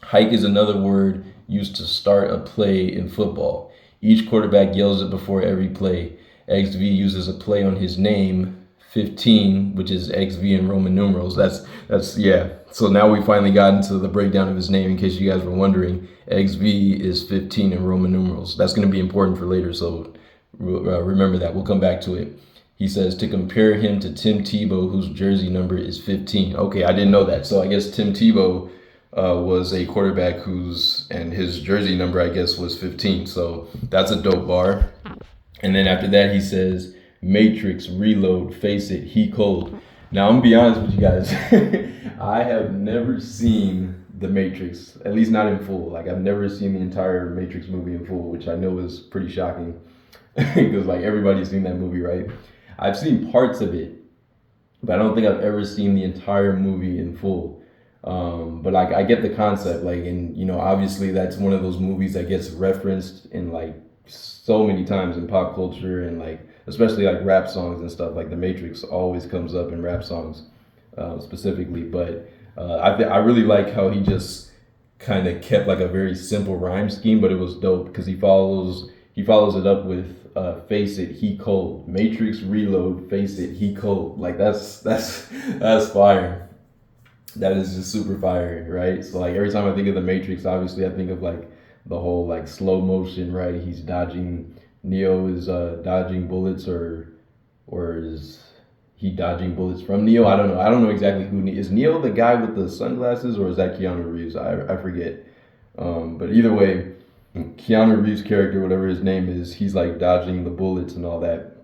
hike is another word used to start a play in football. Each quarterback yells it before every play. XV uses a play on his name, 15, which is XV in Roman numerals. That's yeah. So now we finally got into the breakdown of his name, in case you guys were wondering. XV is 15 in Roman numerals. That's going to be important for later, so remember that. We'll come back to it. He says to compare him to Tim Tebow, whose jersey number is 15. Okay, I didn't know that. So I guess Tim Tebow was a quarterback and his jersey number, I guess, was 15. So that's a dope bar. And then after that, he says, Matrix, Reload, Face It, He Cold. Now, I'm going to be honest with you guys. I have never seen The Matrix, at least not in full. Like, I've never seen the entire Matrix movie in full, which I know is pretty shocking. Because, like, everybody's seen that movie, right? I've seen parts of it, but I don't think I've ever seen the entire movie in full. But like I get the concept, like, and obviously that's one of those movies that gets referenced in like so many times in pop culture, and like especially like rap songs and stuff. Like The Matrix always comes up in rap songs specifically. But I really like how he just kind of kept like a very simple rhyme scheme, but it was dope because he follows it up with Face It, He Cold. Matrix, Reload, Face It, He Cold. Like that's fire. That is just super fire, right? So like every time I think of The Matrix, obviously I think of like the whole like slow motion, right? He's dodging, Neo is dodging bullets, or is he dodging bullets from Neo? I don't know. I don't know exactly who is Neo, the guy with the sunglasses, or is that Keanu Reeves? I forget. But either way, Keanu Reeves' character, whatever his name is, he's like dodging the bullets and all that.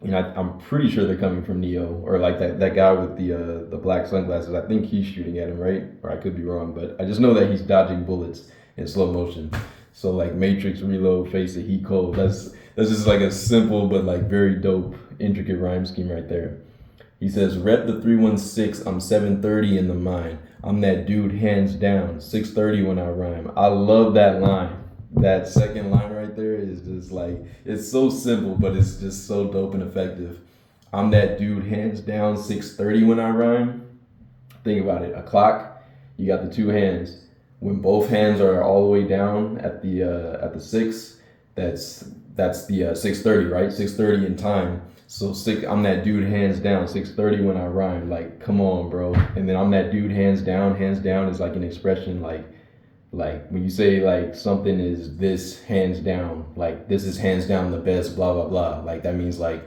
I'm pretty sure they're coming from Neo, or like that guy with the black sunglasses. I think he's shooting at him, right? Or I could be wrong, but I just know that he's dodging bullets in slow motion. So like Matrix, Reload, Face It, He Cold. That's just like a simple but like very dope, intricate rhyme scheme right there. He says, rep the 316, I'm 730 in the mind. I'm that dude hands down, 630 when I rhyme. I love that line. That second line right there is just like, it's so simple, but it's just so dope and effective. I'm that dude hands down, 630 when I rhyme. Think about it. A clock, you got the two hands. When both hands are all the way down at the 6, that's the 630, right? 630 in time. So I'm that dude hands down, 630 when I rhyme. Like, come on, bro. And then I'm that dude hands down. Hands down is like an expression like when you say like something is this hands down, like this is hands down the best, blah, blah, blah. Like that means like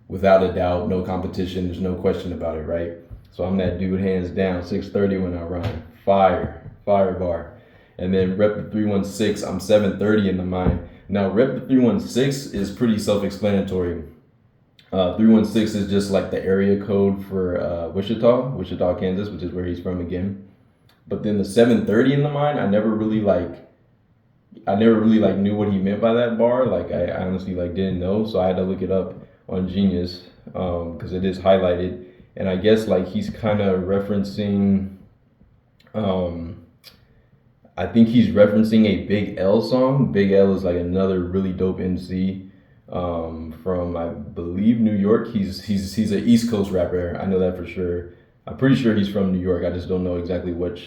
without a doubt, no competition, there's no question about it, right? So I'm that dude hands down, 630 when I rhyme. Fire bar. And then rep the 316, I'm 730 in the mind. Now rep the 316 is pretty self-explanatory. 316 is just like the area code for Wichita, Kansas, which is where he's from again. But then the 730 in the mind, I never really knew what he meant by that bar. Like I honestly like didn't know, so I had to look it up on Genius. because it is highlighted, and I guess like he's kind of referencing. I think he's referencing a Big L song. Big L is like another really dope MC from I believe New York. He's an East Coast rapper. I know that for sure. I'm pretty sure he's from New York. I just don't know exactly what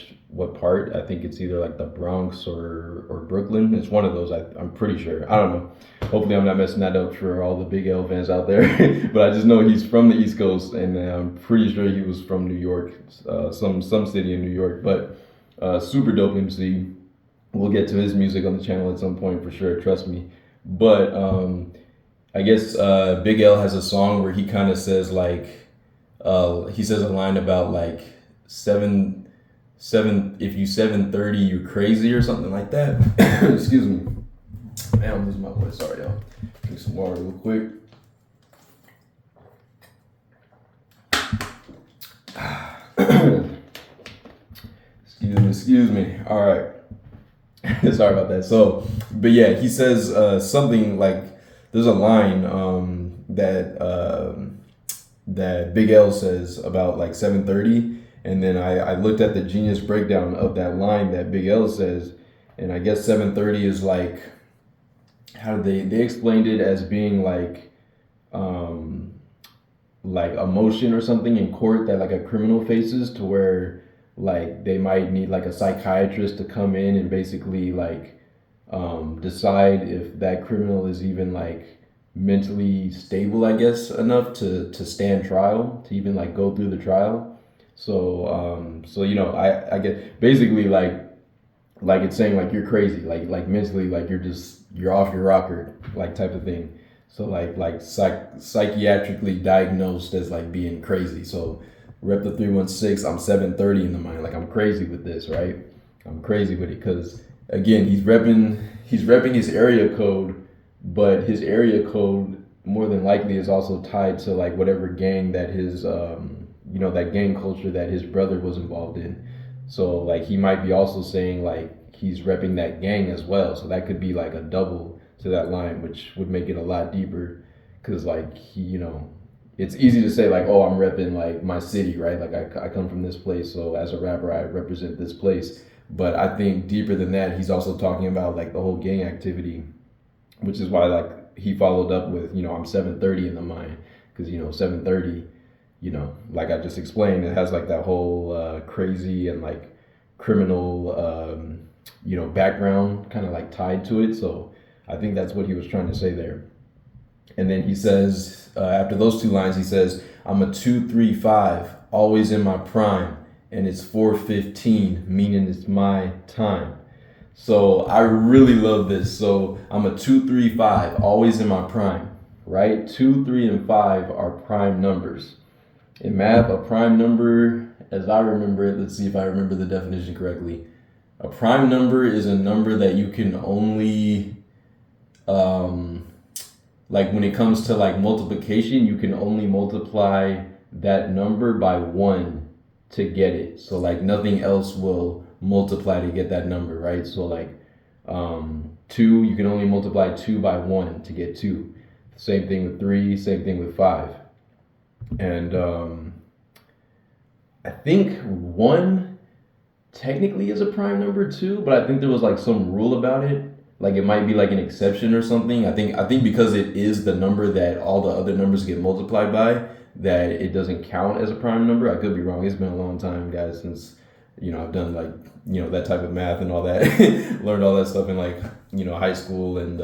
part. I think it's either like the Bronx or Brooklyn. It's one of those. I'm pretty sure. I don't know. Hopefully I'm not messing that up for all the Big L fans out there. But I just know he's from the East Coast, and I'm pretty sure he was from New York, some city in New York. But super dope MC. We'll get to his music on the channel at some point for sure. Trust me. But I guess Big L has a song where he kind of says like. He says a line about like seven if you 7:30 you're crazy or something like that. Excuse me. Man, I'm losing my voice. Sorry, y'all. Drink some water real quick. Excuse me. All right. Sorry about that. So, but yeah, he says something like there's a line that Big L says about like 7:30, and then I looked at the Genius breakdown of that line that Big L says, and I guess 7:30 is like, how did they explained it as being like a motion or something in court that like a criminal faces, to where like they might need like a psychiatrist to come in and basically like decide if that criminal is even like mentally stable, I guess, enough to stand trial, to even like go through the trial. So you know, I get basically like it's saying like you're crazy, like mentally, like you're off your rocker, like type of thing. So like psychiatrically diagnosed as like being crazy. So rep the 316, I'm 7:30 in the mind, like I'm crazy with this, right? I'm crazy with it because again, he's repping his area code. But his area code more than likely is also tied to like whatever gang that his that gang culture that his brother was involved in. So like he might be also saying like he's repping that gang as well. So that could be like a double to that line, which would make it a lot deeper. Cause like it's easy to say like, oh, I'm repping like my city, right? Like I come from this place, so as a rapper I represent this place. But I think deeper than that, he's also talking about like the whole gang activity, which is why like he followed up with I'm 7:30 in the mind, because 7:30, like I just explained, it has like that whole crazy and like criminal background kind of like tied to it. So I think that's what he was trying to say there. And then he says after those two lines, he says, I'm a 235, always in my prime, and it's 4:15, meaning it's my time. So I really love this. So I'm a 235, always in my prime, right? 2, 3, and 5 are prime numbers. In math, a prime number, as I remember it, let's see if I remember the definition correctly. A prime number is a number that you can only, like when it comes to like multiplication, you can only multiply that number by 1 to get it. So like nothing else will multiply to get that number, right? So like 2, you can only multiply 2 by 1 to get 2. Same thing with 3, same thing with 5. And I think 1 technically is a prime number too, but I think there was like some rule about it. Like it might be like an exception or something. I think because it is the number that all the other numbers get multiplied by, that it doesn't count as a prime number. I could be wrong. It's been a long time, guys, since I've done like that type of math and all that. Learned all that stuff in like high school and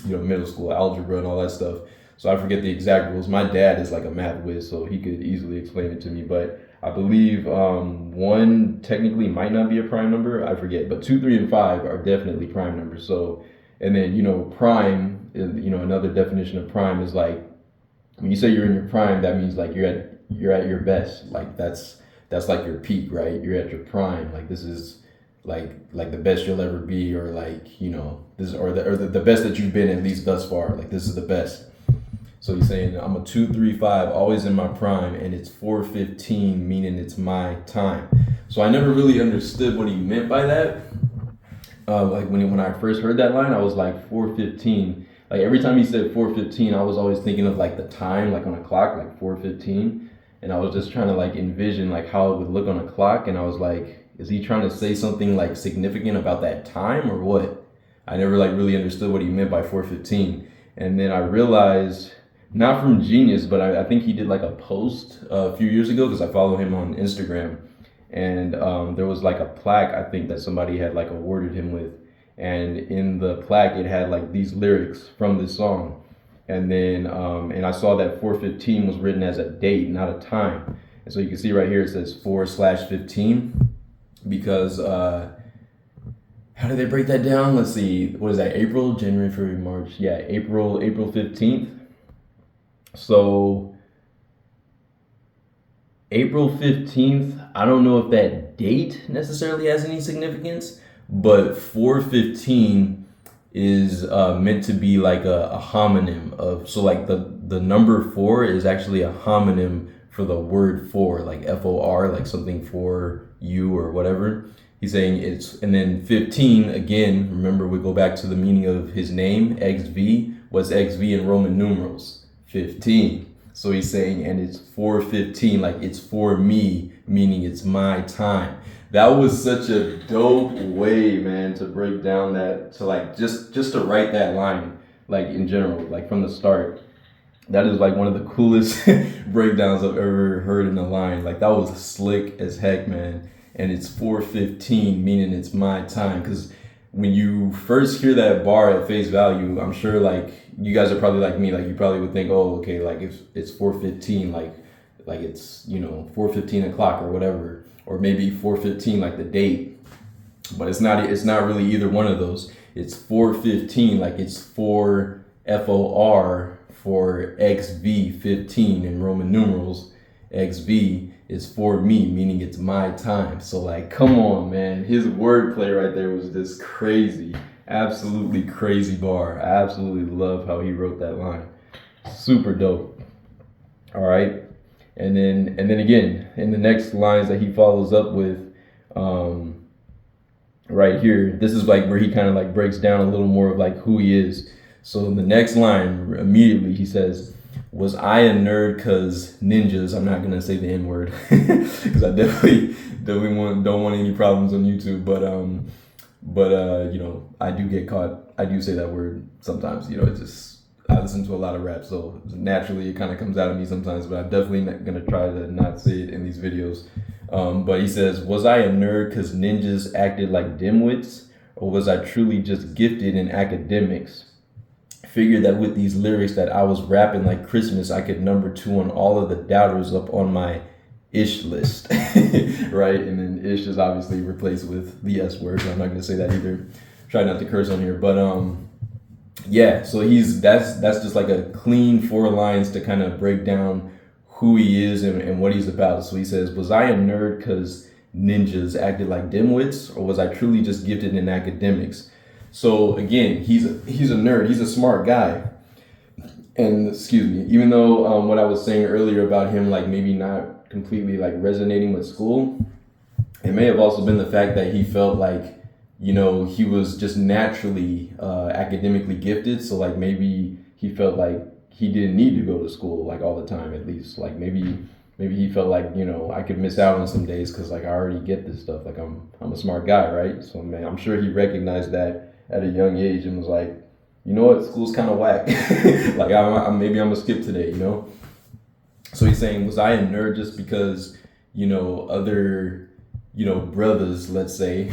middle school, algebra and all that stuff. So I forget the exact rules. My dad is like a math whiz, so he could easily explain it to me. But I believe 1 technically might not be a prime number. I forget, but 2, 3, and 5 are definitely prime numbers. So, and then prime is, another definition of prime is like when you say you're in your prime, that means like you're at your best. Like that's like your peak, right? You're at your prime. Like this is like the best you'll ever be, or like this or the best that you've been at least thus far. Like this is the best. So he's saying I'm a 235, always in my prime, and it's 4:15, meaning it's my time. So I never really understood what he meant by that. Like when I first heard that line, I was like 4:15. like every time he said 4:15, I was always thinking of like the time, like on a clock, like 4:15, and I was just trying to like envision like how it would look on a clock, and I was like, is he trying to say something like significant about that time or what? I never like really understood what he meant by 4:15, and then I realized, not from Genius, but I think he did like a post a few years ago because I follow him on Instagram, and there was like a plaque I think that somebody had like awarded him with, and in the plaque it had like these lyrics from this song, and then and I saw that 4:15 was written as a date, not a time, and so you can see right here it says 4/15 because how did they break that down? Let's see, what is that? April, January, February, March. Yeah, April 15th. So April 15th, I don't know if that date necessarily has any significance, but 415 is meant to be like a homonym of, so like the number 4 is actually a homonym for the word for, like FOR, like something for you or whatever. He's saying it's, and then 15, again, remember we go back to the meaning of his name, XV. What's XV in Roman numerals? 15. So he's saying, and it's 4:15, like it's for me, meaning it's my time. That was such a dope way, man, to break down that, to like just to write that line, like in general, like from the start. That is like one of the coolest breakdowns I've ever heard in a line. Like that was slick as heck, man. And it's 4:15, meaning it's my time. Because when you first hear that bar at face value, I'm sure like you guys are probably like me, like you probably would think, oh, okay, like if it's 4:15, like it's, you know, 4:15 o'clock or whatever, or maybe 4:15 like the date. But it's not really either one of those. It's 4:15, like it's for FOR for XV 15 in Roman numerals. XV is for me, meaning it's my time. So like, come on, man. His wordplay right there was just crazy. Absolutely crazy bar. I absolutely love how he wrote that line. Super dope. All right. And then again, in the next lines that he follows up with, right here, this is like where he kind of like breaks down a little more of like who he is. So in the next line, immediately he says, was I a nerd cause ninjas? I'm not gonna say the N word because I definitely don't want any problems on YouTube. But you know, I do get caught. I do say that word sometimes. You know, it's just, I listen to a lot of rap, so naturally it kind of comes out of me sometimes. But I'm definitely not gonna try to not say it in these videos. But he says, was I a nerd cause ninjas acted like dimwits, or was I truly just gifted in academics? Figured that with these lyrics that I was rapping like Christmas, I could number 2 on all of the doubters up on my ish list, right? And then ish is obviously replaced with the S word, so I'm not gonna say that either. Try not to curse on here, but yeah. So that's just like a clean 4 lines to kind of break down who he is and what he's about. So he says, was I a nerd because ninjas acted like dimwits, or was I truly just gifted in academics? So again, he's a nerd. He's a smart guy. And excuse me, even though what I was saying earlier about him like maybe not completely like resonating with school, it may have also been the fact that he felt like, you know, he was just naturally academically gifted. So like maybe he felt like he didn't need to go to school like all the time, at least. Like maybe he felt like, you know, I could miss out on some days because like I already get this stuff. Like I'm a smart guy, right? So man, I'm sure he recognized that at a young age and was like, you know what, school's kind of whack. Like maybe I'm gonna skip today, you know? So he's saying, was I a nerd just because, you know, other, you know, brothers, let's say,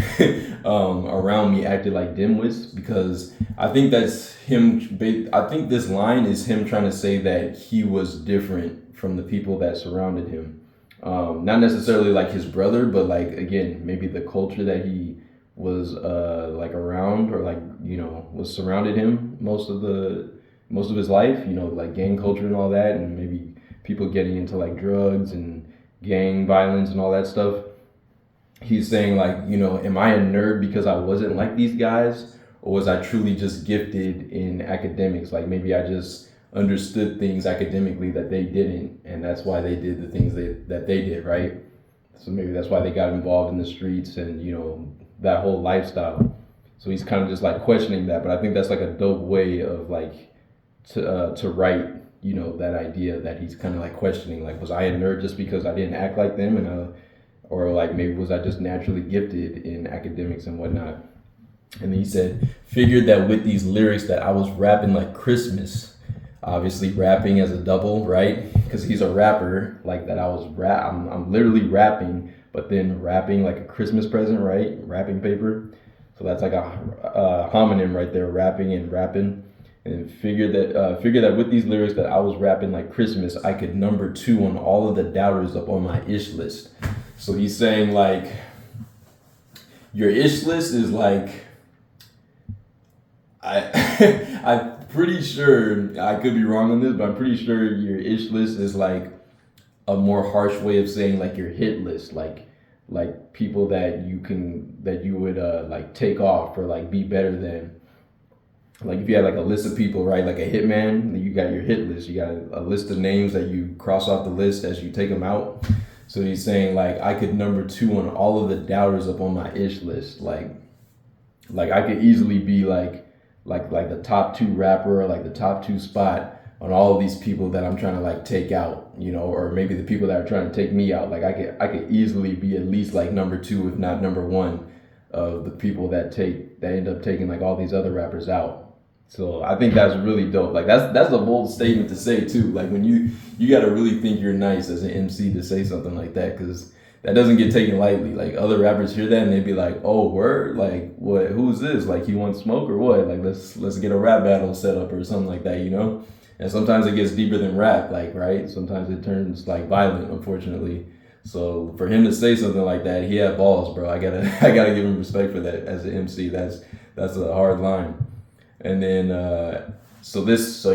around me acted like dimwits? Because I think that's him. I think this line is him trying to say that he was different from the people that surrounded him. Not necessarily like his brother, but like, again, maybe the culture that he was like around, or like, you know, was surrounded him most of his life, you know, like gang culture and all that, and maybe people getting into like drugs and gang violence and all that stuff. He's saying like, you know, am I a nerd because I wasn't like these guys, or was I truly just gifted in academics? Like maybe I just understood things academically that they didn't, and that's why they did the things that they did, right? So maybe that's why they got involved in the streets and, you know, that whole lifestyle. So he's kind of just like questioning that, but I think that's like a dope way of like to write, you know, that idea that he's kind of like questioning, like, was I a nerd just because I didn't act like them, and or like maybe was I just naturally gifted in academics and whatnot. And then he said, figured that with these lyrics that I was rapping like Christmas, obviously rapping as a double, right? Because he's a rapper, like that I was I'm literally rapping, but then rapping like a Christmas present, right? Wrapping paper. So that's like a homonym right there, rapping and rapping. And figured that with these lyrics that I was rapping like Christmas, I could number 2 on all of the doubters up on my ish list. So he's saying like, your ish list is like, I'm pretty sure, I could be wrong on this, but I'm pretty sure your ish list is like a more harsh way of saying like your hit list, like people that you would like take off or like be better than. Like if you had like a list of people, right, like a hitman, you got your hit list. You got a list of names that you cross off the list as you take them out. So he's saying like I could number 2 on all of the doubters up on my ish list. Like I could easily be like the top 2 rapper or like the top 2 spot on all of these people that I'm trying to like take out, you know, or maybe the people that are trying to take me out. Like I could easily be at least like number 2, if not number 1, of the people that end up taking like all these other rappers out. So I think that's really dope. Like that's a bold statement to say too. Like when you got to really think you're nice as an MC to say something like that, because that doesn't get taken lightly. Like other rappers hear that and they'd be like, "Oh, word! Like what? Who's this? Like he wants smoke or what? Like let's get a rap battle set up or something like that, you know?" And sometimes it gets deeper than rap, like right. Sometimes it turns like violent, unfortunately. So for him to say something like that, he had balls, bro. I gotta give him respect for that as an MC. That's a hard line. And then so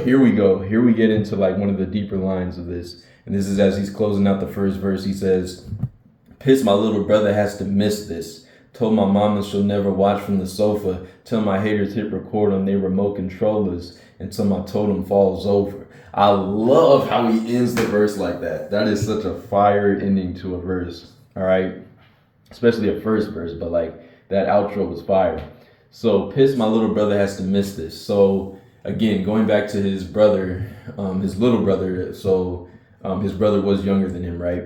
here we go. Here we get into like one of the deeper lines of this. And this is as he's closing out the first verse. He says, "Piss my little brother has to miss this. Told my mama she'll never watch from the sofa. Tell my haters hit record on their remote controllers until my totem falls over." I love how he ends the verse like that. That is such a fire ending to a verse. All right. Especially a first verse, but like that outro was fire. So piss my little brother has to miss this. So again, going back to his brother, his little brother. So his brother was younger than him, right?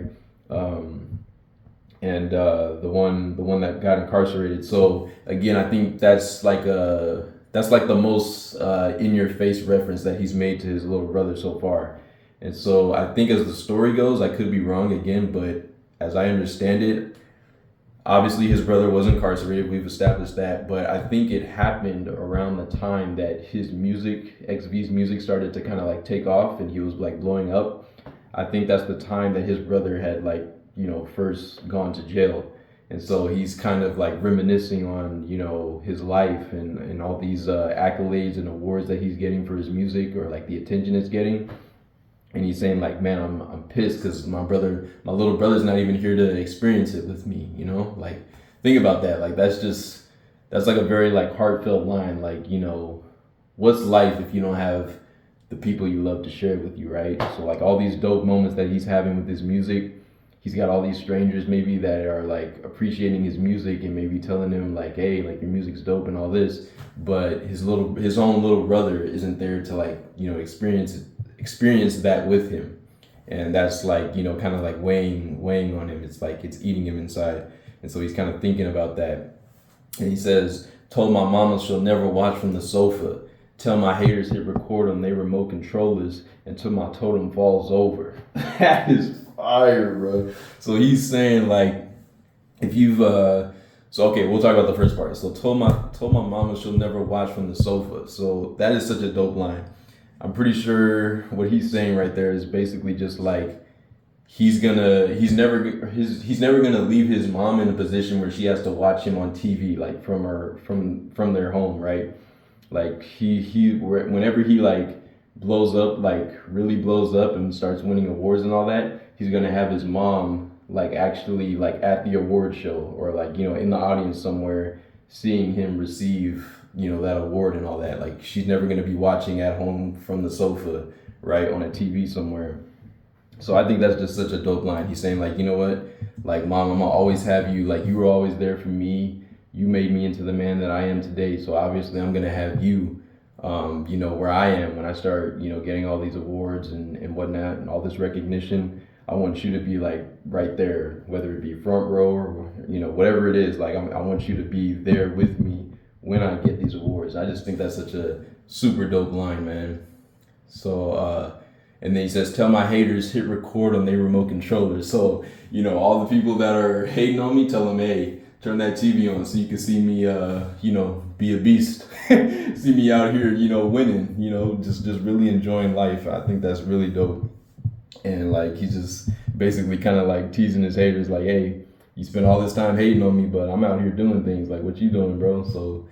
And the one that got incarcerated. So again, I think that's like the most in your face reference that he's made to his little brother so far. And so I think as the story goes, I could be wrong again, but as I understand it, obviously his brother was incarcerated. We've established that, but I think it happened around the time that his music, XV's music, started to kind of like take off and he was like blowing up. I think that's the time that his brother had like, you know, first gone to jail. And so he's kind of like reminiscing on, you know, his life and all these accolades and awards that he's getting for his music, or like the attention it's getting. And he's saying like, man, I'm pissed because my little brother's not even here to experience it with me, you know? Like, think about that. Like, that's like a very like heartfelt line. Like, you know, what's life if you don't have the people you love to share it with you, right? So like all these dope moments that he's having with his music, he's got all these strangers maybe that are like appreciating his music and maybe telling him like, hey, like your music's dope and all this, but his own little brother isn't there to like, you know, experience that with him. And that's like, you know, kind of like weighing on him. It's like it's eating him inside. And so he's kind of thinking about that. And he says, told my mama she'll never watch from the sofa. Tell my haters hit record on their remote controllers until my totem falls over. That is fire, bro. So he's saying like, if you've so okay, we'll talk about the first part. So told my mama she'll never watch from the sofa. So that is such a dope line. I'm pretty sure what he's saying right there is basically just like he's never gonna leave his mom in a position where she has to watch him on TV, like from their home, right? Like whenever he like blows up, like really blows up and starts winning awards and all that, he's gonna have his mom like actually like at the award show or like, you know, in the audience somewhere seeing him receive, you know, that award and all that. Like she's never gonna be watching at home from the sofa, right, on a TV somewhere. So I think that's just such a dope line. He's saying like, you know what, like mom, I'm gonna always have you, like you were always there for me. You made me into the man that I am today. So obviously I'm gonna have you you know, where I am when I start, you know, getting all these awards and whatnot and all this recognition. I want you to be like right there, whether it be front row or, you know, whatever it is. Like, I want you to be there with me when I get these awards. I just think that's such a super dope line, man. So, and then he says, tell my haters hit record on their remote controllers. So, you know, all the people that are hating on me, tell them, hey, turn that TV on so you can see me, you know, be a beast. See me out here, you know, winning, you know, just really enjoying life. I think that's really dope. And like, he's just basically kind of like teasing his haters, like, hey, you spend all this time hating on me, but I'm out here doing things. Like, what you doing, bro? So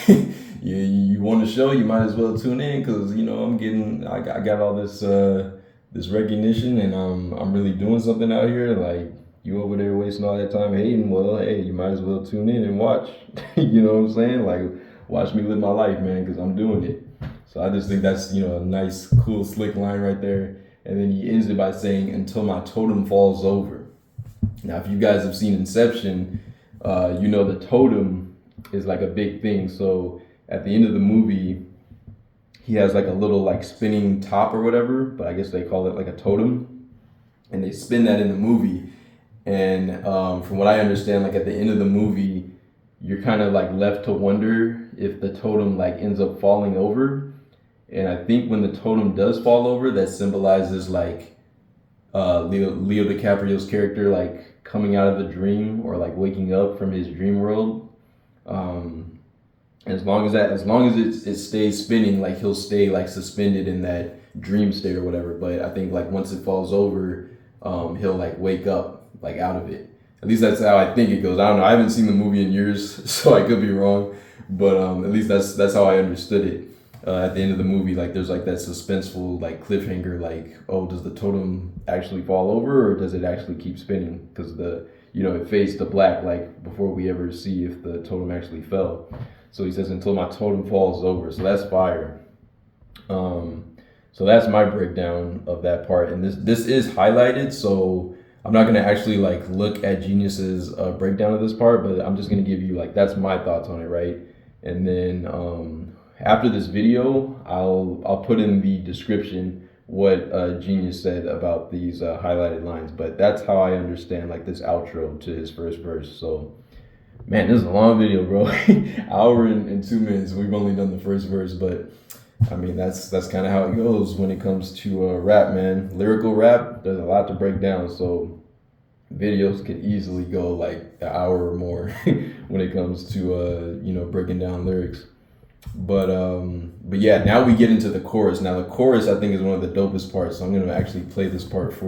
yeah, you want to show, you might as well tune in, because, you know, I got all this this recognition, and I'm really doing something out here. Like, you over there wasting all that time hating, well, hey, you might as well tune in and watch. You know what I'm saying? Like, watch me live my life, man, because I'm doing it. So I just think that's, you know, a nice, cool, slick line right there. And then he ends it by saying, until my totem falls over. Now, if you guys have seen Inception, you know the totem is like a big thing. So at the end of the movie, he has like a little like spinning top or whatever, but I guess they call it like a totem. And they spin that in the movie. And from what I understand, like at the end of the movie, you're kind of like left to wonder if the totem like ends up falling over. And I think when the totem does fall over, that symbolizes like Leo DiCaprio's character like coming out of the dream, or like waking up from his dream world. As long as it stays spinning, like he'll stay like suspended in that dream state or whatever. But I think like once it falls over, he'll like wake up like out of it. At least that's how I think it goes. I don't know. I haven't seen the movie in years, so I could be wrong. But at least that's how I understood it. At the end of the movie, like there's like that suspenseful like cliffhanger, like, oh, does the totem actually fall over, or does it actually keep spinning? Because it fades to black like before we ever see if the totem actually fell. So he says, until my totem falls over. So that's fire. So that's my breakdown of that part, and this is highlighted. So I'm not gonna actually like look at Genius's breakdown of this part, but I'm just gonna give you like, that's my thoughts on it, right? And then after this video, I'll put in the description what Genius said about these highlighted lines. But that's how I understand like this outro to his first verse. So, man, this is a long video, bro. Hour and 2 minutes. We've only done the first verse, but I mean that's kind of how it goes when it comes to rap, man. Lyrical rap, there's a lot to break down. So videos can easily go like an hour or more when it comes to breaking down lyrics. But yeah, now we get into the chorus. Now the chorus, I think, is one of the dopest parts. So I'm gonna actually play this part for